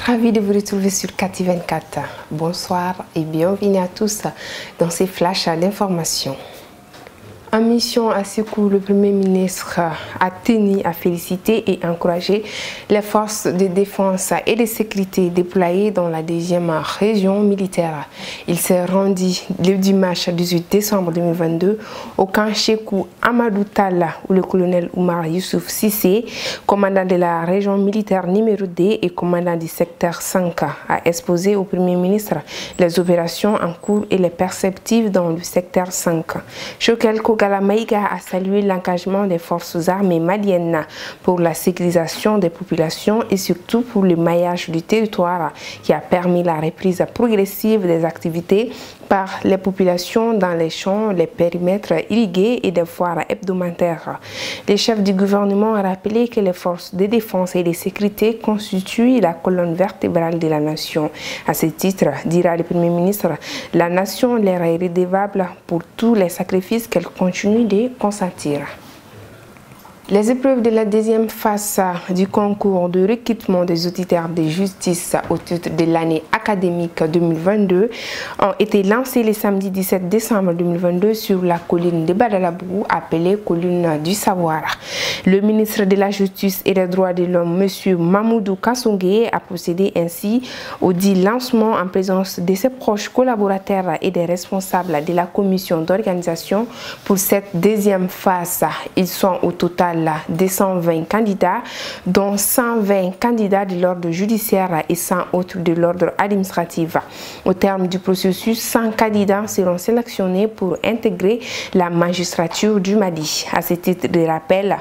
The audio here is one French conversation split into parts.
Ravi de vous retrouver sur Kati24. Bonsoir et bienvenue à tous dans ces flashs d'informations. En mission à Sékou, le Premier ministre a tenu à féliciter et encourager les forces de défense et de sécurité déployées dans la deuxième région militaire. Il s'est rendu le dimanche 18 décembre 2022 au camp Sékou Amadou Talla où le colonel Oumar Youssouf Sissé, commandant de la région militaire numéro 2 et commandant du secteur 5, a exposé au Premier ministre les opérations en cours et les perspectives dans le secteur 5. Choquel Kogala Maïga a salué l'engagement des forces armées maliennes pour la sécurisation des populations et surtout pour le maillage du territoire qui a permis la reprise progressive des activités par les populations dans les champs, les périmètres irrigués et des foires hebdomadaires. Le chef du gouvernement a rappelé que les forces de défense et de sécurité constituent la colonne vertébrale de la nation. À ce titre, dira le Premier ministre, la nation leur est redevable pour tous les sacrifices qu'elle continue de consentir. Les épreuves de la deuxième phase du concours de recrutement des auditeurs de justice au titre de l'année académique 2022 ont été lancées le samedi 17 décembre 2022 sur la colline de Badalabou, appelée colline du savoir. Le ministre de la Justice et des Droits de l'Homme, M. Mamoudou Kassongué, a procédé ainsi au dit lancement en présence de ses proches collaborateurs et des responsables de la commission d'organisation pour cette deuxième phase. Ils sont au total 220 candidats, dont 120 candidats de l'ordre judiciaire et 100 autres de l'ordre administratif. Au terme du processus, 100 candidats seront sélectionnés pour intégrer la magistrature du Mali. À ce titre de rappel,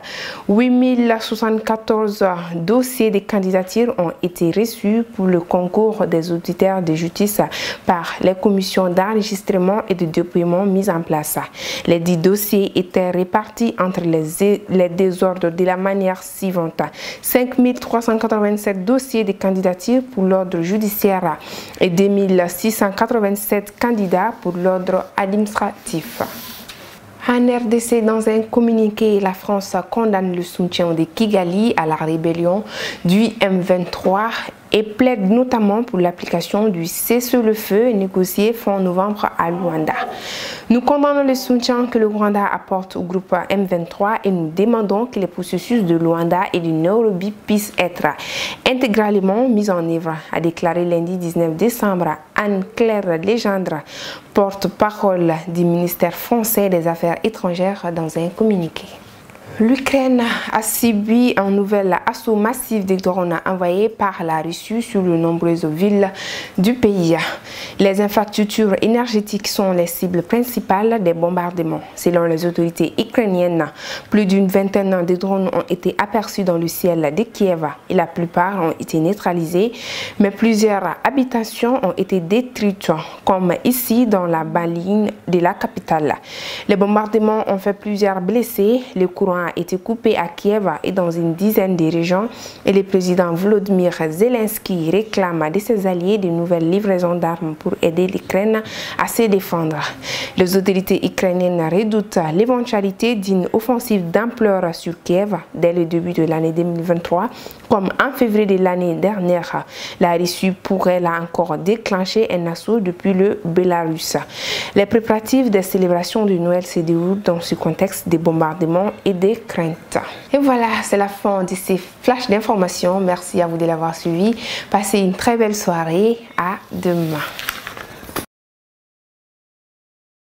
8074 dossiers de candidature ont été reçus pour le concours des auditeurs de justice par les commissions d'enregistrement et de déploiement mises en place. Les 10 dossiers étaient répartis entre les deux ordres de la manière suivante: 5387 dossiers de candidature pour l'ordre judiciaire et 2687 candidats pour l'ordre administratif. En RDC, dans un communiqué, la France condamne le soutien de Kigali à la rébellion du M23 et plaide notamment pour l'application du cessez-le-feu négocié fin novembre à Luanda. Nous condamnons le soutien que le Rwanda apporte au groupe M23 et nous demandons que les processus de Luanda et de Nairobi puissent être intégralement mis en œuvre, a déclaré lundi 19 décembre Anne-Claire Legendre, porte-parole du ministère français des Affaires étrangères, dans un communiqué. L'Ukraine a subi un nouvel assaut massif de drones envoyés par la Russie sur de nombreuses villes du pays. Les infrastructures énergétiques sont les cibles principales des bombardements. Selon les autorités ukrainiennes, plus d'une vingtaine de drones ont été aperçus dans le ciel de Kiev et la plupart ont été neutralisés, mais plusieurs habitations ont été détruites, comme ici dans la banlieue de la capitale. Les bombardements ont fait plusieurs blessés. Le courant a été coupé à Kiev et dans une dizaine de régions et le président Volodymyr Zelensky réclame de ses alliés de nouvelles livraisons d'armes pour aider l'Ukraine à se défendre. Les autorités ukrainiennes redoutent l'éventualité d'une offensive d'ampleur sur Kiev dès le début de l'année 2023, comme en février de l'année dernière. La Russie pourrait là encore déclencher un assaut depuis le Bélarus. Les préparatifs des célébrations de Noël se déroulent dans ce contexte de bombardements et de craintes. Et voilà, c'est la fin de ces flashs d'informations. Merci à vous de l'avoir suivi. Passez une très belle soirée. À demain.